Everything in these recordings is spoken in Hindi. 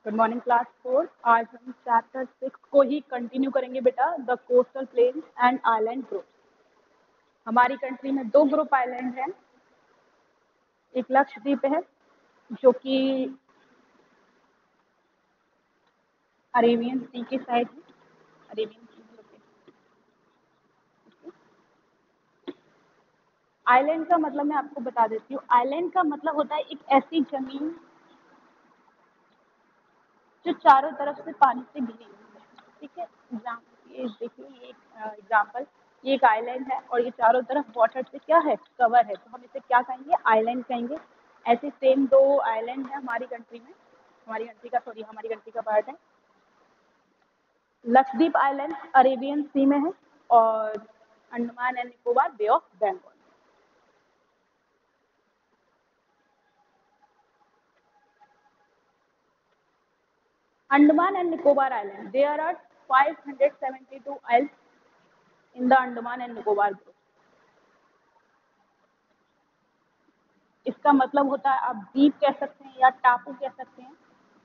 Good morning class 4। आज हम चैप्टर 6 को ही कंटिन्यू करेंगे बेटा, the coastal plains and island group. हमारी कंट्री में दो ग्रुप आइलैंड हैं। एक लक्षद्वीप है जो कि अरेबियन सी के साइड है, अरेबियन सी में लोकेटेड। आइलैंड का मतलब मैं आपको बता देती हूँ। आइलैंड का मतलब होता है एक ऐसी जमीन जो चारों तरफ से पानी से घिरी हुई है। ठीक है, ये देखिए, ये एग्जाम्पल, ये एक आइलैंड है और ये चारों तरफ वाटर से क्या है, कवर है, तो हम इसे क्या कहेंगे, आइलैंड कहेंगे। ऐसे सेम दो आइलैंड है हमारी कंट्री में, हमारी कंट्री का पार्ट है। लक्षद्वीप आइलैंड अरेबियन सी में है और Andaman and Nicobar Bay of Bengal. Andaman and Nicobar Island. There are 572 islands in the Andaman and Nicobar group. इसका मतलब होता है, आप द्वीप कह सकते हैं या टापू कह सकते हैं।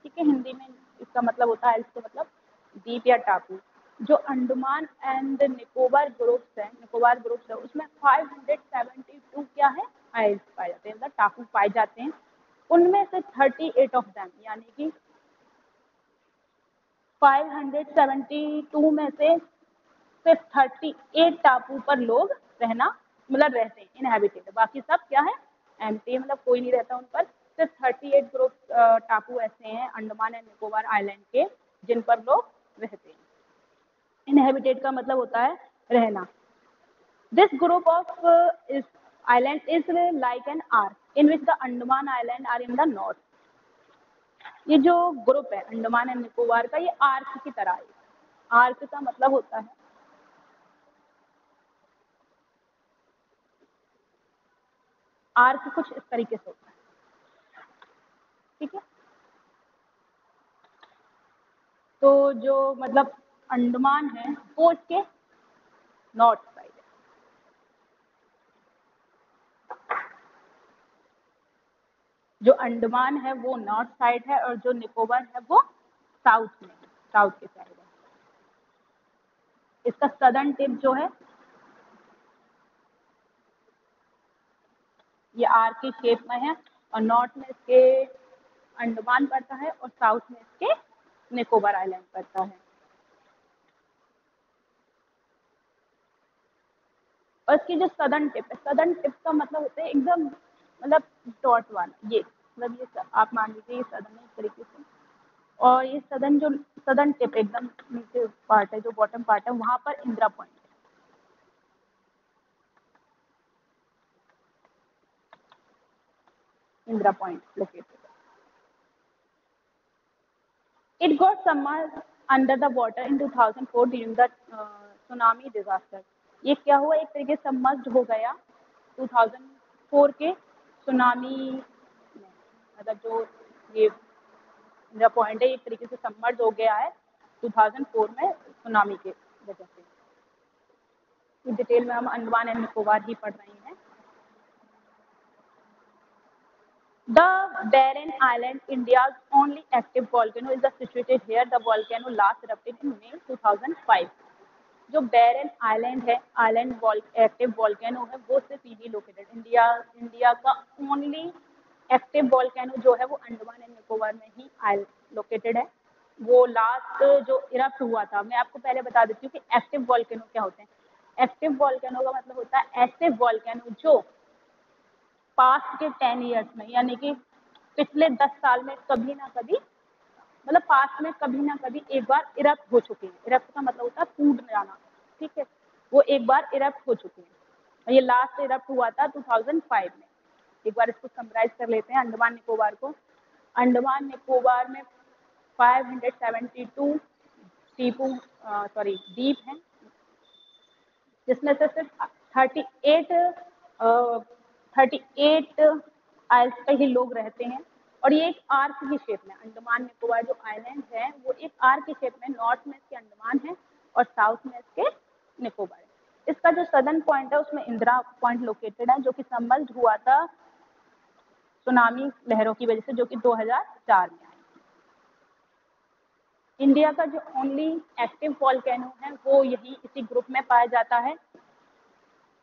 ठीक है, हिंदी में इसका मतलब होता है, इसका मतलब द्वीप या टापू। जो अंडमान एंड निकोबार ग्रुप्स है, उसमें 572 क्या है, आइल्स पाए जाते हैं, मतलब टापू पाए जाते हैं। उनमें से 38 ऑफ दैम, यानी कि 572 में से सिर्फ 38 टापू पर लोग रहना, मतलब रहते हैं, इनहेबिटेड। बाकी सब क्या है, एम्प्टी, मतलब कोई नहीं रहता उन पर। सिर्फ 38 ग्रुप टापू ऐसे हैं अंडमान एंड निकोबार आइलैंड के जिन पर लोग रहते हैं। इनहेबिटेड का मतलब होता है रहना। दिस ग्रुप ऑफ इस island is like an arc in which the Andaman island are in the north. ये जो ग्रुप है अंडमान एंड निकोबार का, ये आर्क की तरह है। आर्क का मतलब होता है, आर्क कुछ इस तरीके से होता है। ठीक है, तो जो मतलब अंडमान है वो इसके नॉर्थ साइड है, जो अंडमान है वो नॉर्थ साइड है और जो निकोबार है वो साउथ में, साउथ के साइड है। इसका सदर्न टिप जो है ये आर के शेप में है और नॉर्थ में इसके अंडमान पड़ता है और साउथ में इसके निकोबार आइलैंड पड़ता है। और इसकी जो सदर्न टिप है, सदर्न टिप का मतलब होता है एकदम, मतलब डॉट वाला, ये मतलब ये आप मान लीजिए ये सदर्न है इस तरीके से, और ये सदर्न टिप एकदम नीचे पार्ट है, जो बॉटम पार्ट है, वहां पर इंदिरा पॉइंट है। Indira point located. It got submerged under the water in 2004 during the tsunami disaster. ये क्या हुआ, एक तरीके से सबमर्ज्ड हो गया 2004 के सुनामी में, मतलब जो ये इंदिरा पॉइंट है एक तरीके से सबमर्ज हो गया है 2004 में सुनामी के वजह से। डिटेल में हम अंडमान एंड निकोबार ही पढ़ रही हैं। The Barren Island, India's only active volcano, is situated here. The volcano last erupted in May 2005. जो बैरन आइलैंड है, आइलैंड एक्टिव वॉल्केनो है, वो सिर्फ यही लोकेटेड, इंडिया का ओनली एक्टिव वॉल्केनो जो है वो अंडमान एंड निकोबार में ही लोकेटेड है। वो लास्ट जो इरप्ट हुआ था, मैं आपको पहले बता देती हूँ कि एक्टिव वॉल्केनो क्या होते हैं। एक्टिव वॉल्केनो का मतलब होता है ऐसे वॉल्केनो जो पास्ट के 10 ईयर्स में, यानी कि पिछले 10 साल में कभी ना कभी, मतलब पास्ट में कभी ना कभी एक बार इरप्ट हो चुके हैं। इरप्ट का मतलब होता है फूट जाना। ठीक है, वो एक बार इरप्ट हो चुके हैं। ये लास्ट इरप्ट हुआ था 2005 में। एक बार इसको समराइज कर लेते हैं अंडमान निकोबार को। अंडमान निकोबार में 572 द्वीप हैं, जिसमें से सिर्फ 38 आइल्स पे ही लोग रहते हैं। और ये एक आर्क की शेप में, अंडमान निकोबार जो आइलैंड है वो एक आर्क की शेप में, नॉर्थ में इसके अंडमान है और साउथ में इसके निकोबार है। इसका जो सदर्न पॉइंट है उसमें इंदिरा पॉइंट लोकेटेड है, जो कि सबमर्ज हुआ था सुनामी लहरों की वजह से, जो कि 2004 में आई। इंडिया का जो ओनली एक्टिव वॉल्केनो है वो यही इसी ग्रुप में पाया जाता है।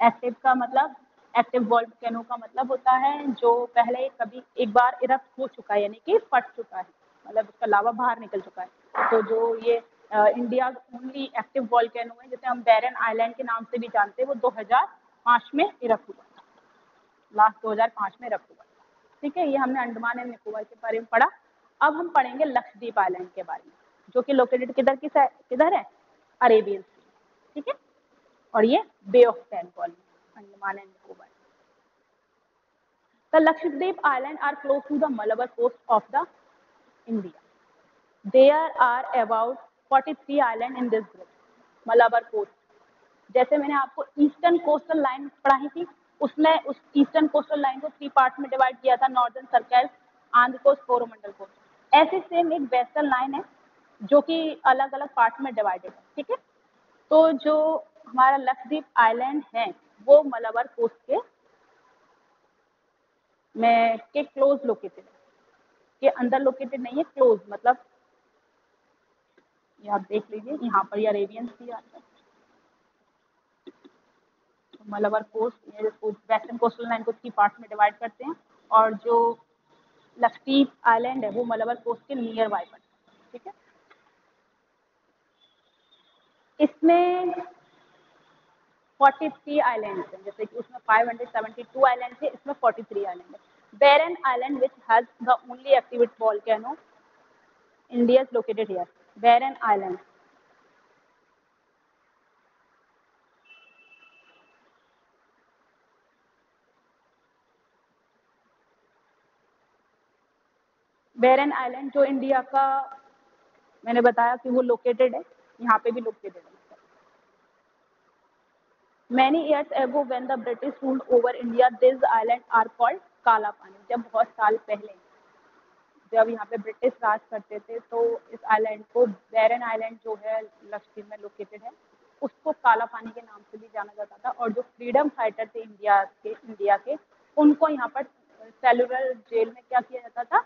एक्टिव का मतलब, एक्टिव वॉल्केनो का मतलब होता है जो पहले कभी एक बार इरप्ट हो चुका है, यानी कि फट चुका है, मतलब उसका लावा बाहर निकल चुका है। तो जो ये इंडिया ओनली एक्टिव वॉल्केनो है, जिसे हम बैरन आइलैंड के नाम से भी जानते हैं, वो 2005 में इरप्ट हुआ, लास्ट 2005 में इरप्ट हुआ। ठीक है, ये हमने अंडमान एंड निकोबार के बारे में पढ़ा। अब हम पढ़ेंगे लक्षद्वीप आइलैंड के बारे में, जो कि लोकेटेड किधर है, अरेबियन सी। ठीक है, और ये bay of Bengal, Andaman and Nicobar. The Lakshadweep Islands are close to the Malabar coast of the India. There are about 43 islands in this group. Malabar coast. जैसे मैंने आपको ईस्टर्न कोस्टल लाइन पढ़ाई थी, उसमें उस ईस्टर्न कोस्टल लाइन को 3 पार्ट्स में डिवाइड किया था, northern circle, Andhra coast, Coromandel coast. ऐसे सेम एक वेस्टर्न लाइन है जो कि अलग अलग पार्ट में डिवाइडेड है। ठीक है, तो जो हमारा लक्षद्वीप आइलैंड है वो मलाबार कोस्ट के क्लोज लोकेटेड है, के अंदर लोकेटेड नहीं है, क्लोज मतलब ये आप देख लीजिए, यहाँ पर ये अरेबियन सी आता है, Malabar coast, western coastal line को 3 पार्ट्स में डिवाइड करते हैं, और जो लक्षद्वीप आइलैंड है वो मलाबार कोस्ट के नियर बाय पड़ता है। ठीक है, इसमें 43 आइलैंड्स हैं, जैसे कि उसमें 572 आइलैंड थे, इसमें 43 आइलैंड है। Barren island which has the only active volcano India is located here, Barren island. Barren island जो इंडिया का, मैंने बताया कि वो लोकेटेड है, यहाँ पे भी लोकेटेड है। Many years ago when the British ruled over India, these islands are called काला पानी। जब बहुत साल पहले जब यहाँ पे ब्रिटिश राज करते थे, तो इस आइलैंड को, बैरन आइलैंड जो है लक्षद्वीप में लोकेटेड है, उसको काला पानी के नाम से भी जाना जाता था। और जो फ्रीडम फाइटर थे इंडिया के उनको यहाँ पर सेलुलर जेल में क्या किया जाता था,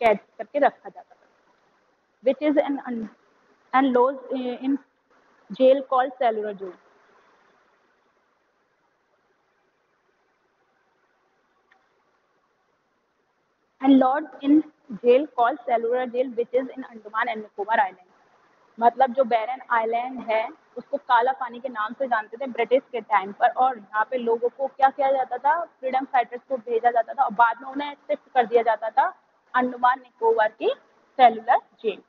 कैद करके रखा जाता था, which is an lodge in jail called cellular jail. And lord in jail called cellular jail which is in Andaman and Nicobar island. मतलब जो बैरन आइलैंड है उसको काला पानी के नाम से जानते थे ब्रिटिश के टाइम पर, और यहाँ पे लोगों को क्या किया जाता था, फ्रीडम फाइटर्स को भेजा जाता था, और बाद में उन्हें शिफ्ट कर दिया जाता था अंडमान निकोबार की सेलुलर जेल।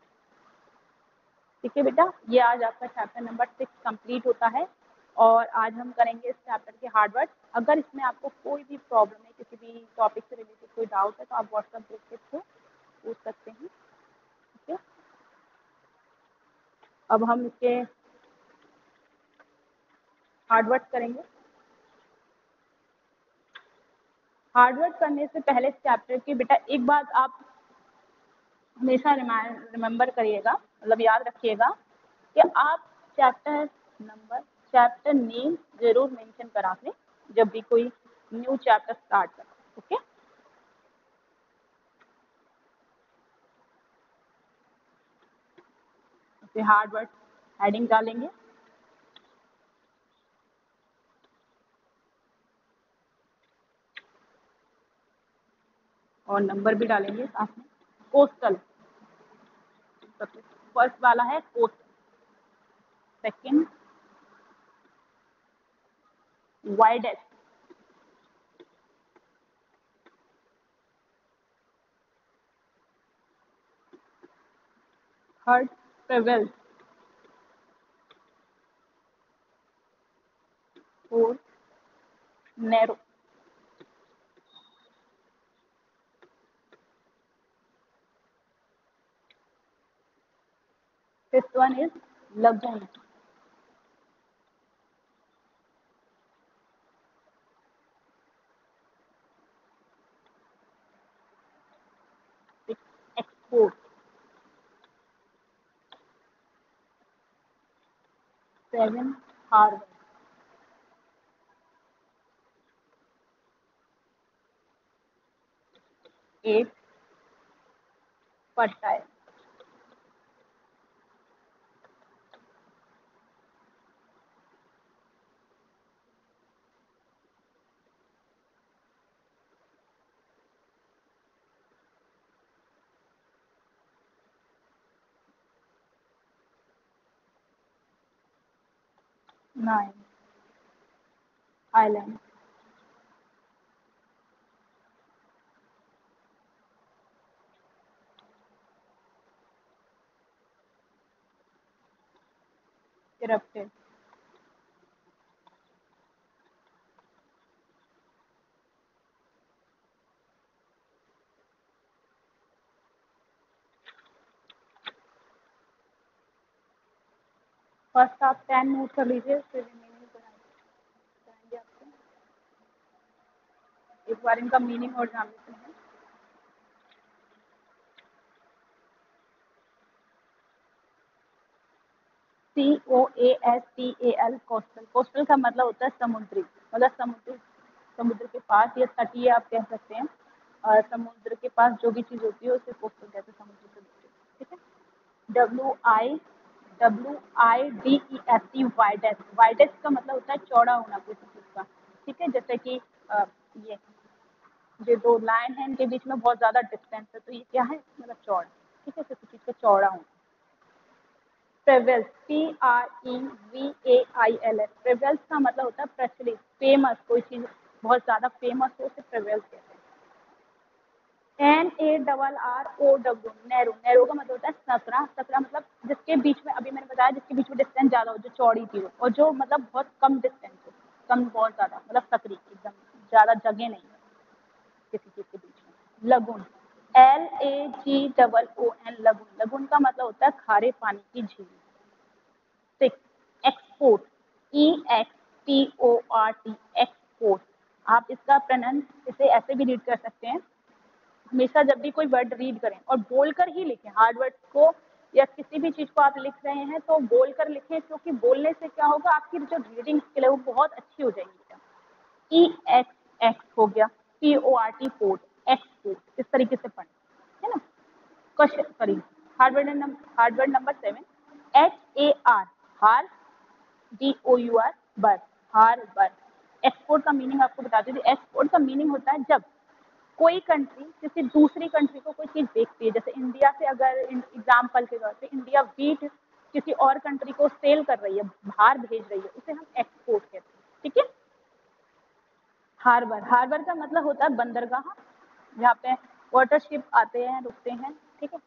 ठीक है बेटा, ये आज आपका चैप्टर नंबर 6 कंप्लीट होता है, और आज हम करेंगे इस चैप्टर के हार्ड वर्क। अगर इसमें आपको कोई भी प्रॉब्लम है, किसी भी टॉपिक से रिलेटेड कोई डाउट है, तो आप व्हाट्सएप ग्रुप के थ्रू पूछ सकते हैं। ठीक है, अब हम इसके हार्ड वर्क करेंगे। हार्ड वर्क करने से पहले चैप्टर की बेटा एक बात आप हमेशा रिमेंबर करिएगा, मतलब याद रखिएगा कि आप चैप्टर नेम जरूर मेंशन करा दें जब भी कोई न्यू चैप्टर स्टार्ट करें। ओके, फिर हार्ड वर्क हेडिंग डालेंगे, और नंबर भी डालेंगे साथ में। कोस्टल, सबसे फर्स्ट वाला है coastal, second widest, third travels, fourth narrow, fifth one is lagoon, export, seven harbour, eight fertile, 9 island. Erupted. First आप 10 नोट कर लीजिए, फिर रिमेनिंग कराएंगे आपको। एक बार इनका मीनिंग और जान लेते हैं। COASTAL, coastal. कोस्टल का मतलब होता है समुद्री, मतलब समुद्र, समुद्र के पास या तटीय आप कह सकते हैं। और समुद्र के पास जो भी चीज़ होती है उसे कोस्टल कहते हैं, समुद्र से दूसरी। ठीक है। WIDEST, widest. वाइडेस्ट का मतलब होता है चौड़ा होना किसी चीज़ का। ठीक है, जैसे कि ये ये दो लाइन है, इनके बीच में बहुत ज़्यादा डिस्टेंस है, तो ये क्या है, मतलब चौड़ा। ठीक है, किसी चीज़ का चौड़ा होना। प्रेवेल्स, PREVAILS, प्रेवेल्स का मतलब होता है प्रचलित, फेमस, कोई चीज़ बहुत ज़्यादा फेमस हो उसे प्रेवेल्स कहते हैं। NARROW, narrow. नैरो का मतलब होता है सकरा। सकरा मतलब जिसके बीच में, अभी मैंने बताया, जिसके बीच में डिस्टेंस ज़्यादा हो, जो चौड़ी थी वो, और जो मतलब बहुत कम डिस्टेंस हो, कम बहुत ज़्यादा, मतलब सकरी एकदम, ज़्यादा जगह नहीं है किसी चीज़ के बीच में। Lagoon, LAGOON, lagoon. लगून का मतलब होता है खारे पानी की झील। 6, एक्सपोर्ट, EXPORT, एक्सपोर्ट। आप इसका प्रोनाउंस इसे ऐसे भी रीड कर सकते हैं। हमेशा जब भी कोई वर्ड रीड करें और बोलकर ही लिखें, हार्ड वर्ड्स को या किसी भी चीज़ को आप लिख रहे हैं तो बोलकर लिखें, क्योंकि बोलने से क्या होगा, आपकी जो रीडिंग स्किल है वो बहुत अच्छी हो जाएगी। EXX हो गया, PORT, पोर्ट, एक्सपोर्ट, इस तरीके से पढ़ें, है ना। Question, sorry, Harvard number 7, HAR, हार, DOUR, बर, हार बर। एक्सपोर्ट का मीनिंग आपको बताती थी। एक्सपोर्ट का मीनिंग होता है जब कोई कंट्री किसी दूसरी कंट्री को कोई चीज़ बेचती है, जैसे इंडिया से, अगर एग्जाम्पल के तौर पे इंडिया वीट किसी और कंट्री को सेल कर रही है, बाहर भेज रही है, उसे हम एक्सपोर्ट कहते हैं। ठीक है। हार्बर, हार्बर का मतलब होता है बंदरगाह, जहाँ पे वाटर शिप आते हैं, रुकते हैं। ठीक है।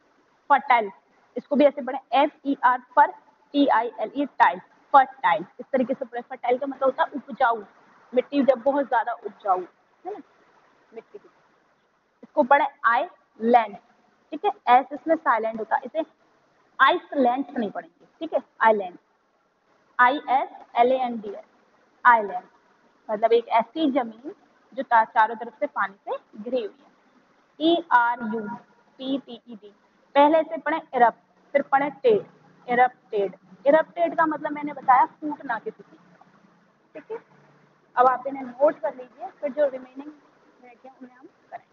फर्टाइल, इसको भी ऐसे पढ़े, FER, फर, TILE, टाइल, फर्टाइल, इस तरीके से पढ़े। फर्टाइल का मतलब होता है उपजाऊ, मिट्टी जब बहुत ज्यादा उपजाऊ, है ना, मिट्टी की। इसको पढ़े आई लैंड। ठीक है, एस इसमें साइलेंट होता है, इसे आइसलैंड नहीं पढ़ेंगे। ठीक है, आइलैंड, ISLAND, आइलैंड, मतलब एक ऐसी जमीन जो चारों तरफ से पानी से घिरी हुई है। ERUPTED, पहले से पढ़े इरप्ट, फिर पढ़े टेड, इरप्टेड। इरप्टेड का मतलब मैंने बताया फूटना किसी चीज का। ठीक है। अब आप इन्हें नोट कर लीजिए, फिर जो रिमेनिंग रह गया उन्हें हम करेंगे।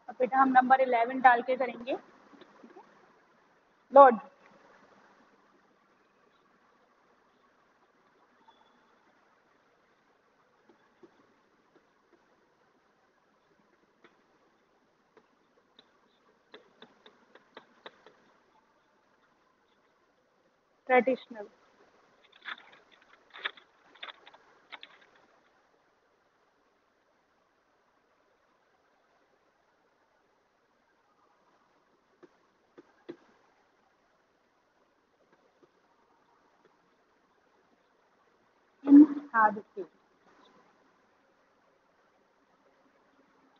अब बेटा हम नंबर 11 डाल के करेंगे। Lord, traditional, inhabited,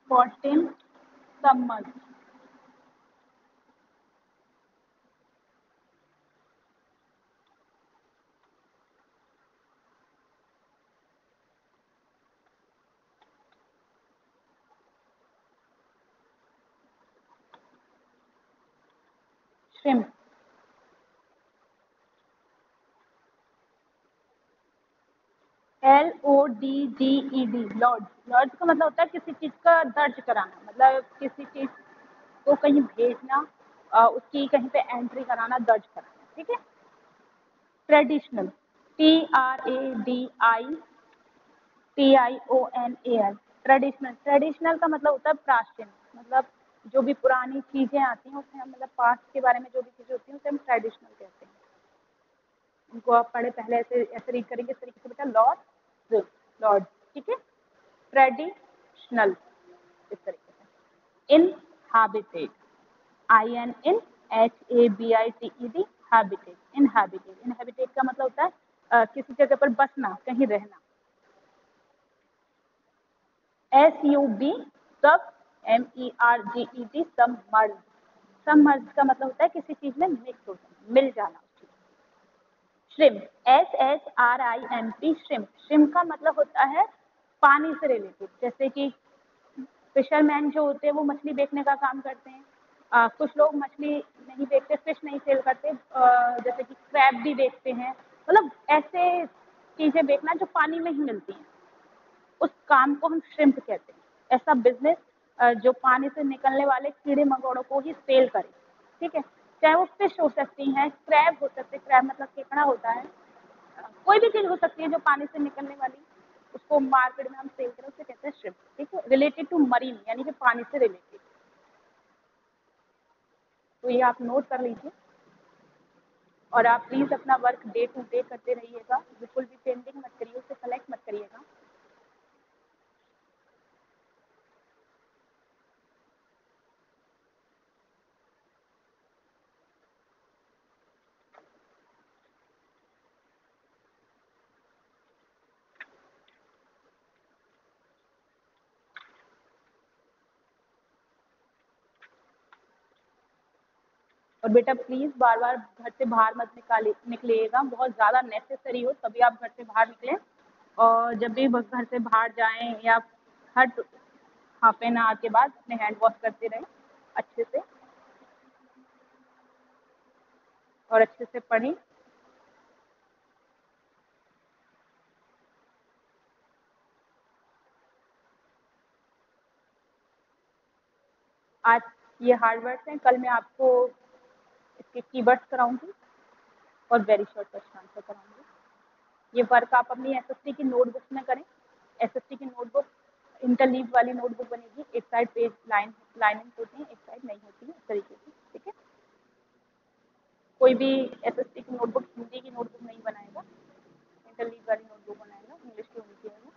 14 submerged, shrimp, LODGED, लॉड्ज, लॉड्ज का मतलब होता है किसी चीज का दर्ज कराना, मतलब किसी चीज को कहीं भेजना, उसकी कहीं पे एंट्री कराना, दर्ज कराना, ठीक है। ट्रेडिशनल, TRADITIONAL, ट्रेडिशनल, ट्रेडिशनल का मतलब होता है प्राचीन, मतलब जो भी पुरानी चीजें आती हैं उसमें हम मतलब पास्ट के बारे में जो भी चीजें होती हैं उसे हम ट्रेडिशनल कहते हैं। उनको आप पढ़े पहले ऐसे रीड करेंगे इस तरीके से बेटा, लॉर्ड, लॉर्ड, ठीक है। ट्रेडिशनल इस तरीके से। Inhabited, INNHABITED, habited, inhabited, inhabited का मतलब होता है किसी जगह पर बसना, कहीं रहना। SUB, सब, MERGED, सबमर्ज, सबमर्ज का मतलब होता है किसी चीज में मिक्स हो जाना, मिल जाना। श्रिम्प, SHRIMP, श्रिम्प, श्रिम्प का मतलब होता है पानी से रिलेटेड, जैसे कि फिशरमैन जो होते हैं वो मछली बेचने का काम करते हैं। कुछ लोग मछली नहीं बेचते, फिश नहीं सेल करते, जैसे कि क्रैब भी बेचते हैं, मतलब ऐसे चीजें बेचना जो पानी में ही मिलती हैं, उस काम को हम श्रिम्प कहते हैं। ऐसा बिजनेस जो पानी से निकलने वाले कीड़े मकोड़ों को ही सेल करे, ठीक है। चाहे वो फिश हो सकती हैं, क्रैब हो सकते हैं, क्रैब मतलब केकड़ा होता है, कोई भी चीज हो सकती है जो पानी से निकलने वाली, उसको मार्केट में हम सेल करें उसे कहते हैं श्रिम्प, ठीक है। रिलेटेड टू मरीन, यानी कि पानी से रिलेटेड। तो ये आप नोट कर लीजिए और आप प्लीज अपना वर्क डे टू डे करते रहिएगा, बिल्कुल भी पेंडिंग मत करिए, उसे कलेक्ट मत करिएगा। और बेटा प्लीज बार बार घर से बाहर मत निकलिएगा, बहुत ज़्यादा नेसेसरी हो तभी आप घर से बाहर निकलें। और जब भी घर से बाहर जाएं या हर हाफ एन आवर के बाद अपने हैंड वॉश करते रहें अच्छे से, और अच्छे से पढ़ें। आज ये हार्ड वर्ड्स हैं, कल मैं आपको इसके कीवर्ड्स कराऊंगी और वेरी शॉर्ट क्वेश्चन आंसर कराऊंगी। ये वर्क आप अपनी एसएसटी की नोटबुक में करें। एसएसटी की नोटबुक इंटरलीव वाली नोटबुक बनेगी, एक साइड पेज लाइनिंग होती है, एक साइड नहीं होती है, इस तरीके से, ठीक है। कोई भी एसएसटी की नोटबुक हिंदी की नोटबुक नहीं बनाएगा, इंटरलीव वाली नोटबुक बनाएगा, इंग्लिश की होनी चाहिए।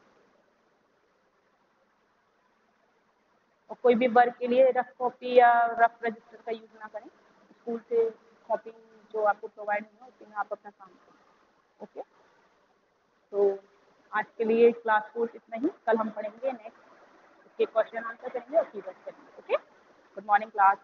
और कोई भी वर्क के लिए रफ कॉपी या रफ रजिस्टर का यूज़ ना करें, स्कूल से कॉपी जो आपको प्रोवाइड होगा उसी में आप अपना काम करें, ओके। तो आज के लिए क्लास कोर्स इतना ही, कल हम पढ़ेंगे नेक्स्ट, इसके क्वेश्चन आंसर करेंगे और कीवर्ड करेंगे, ओके। Good morning class.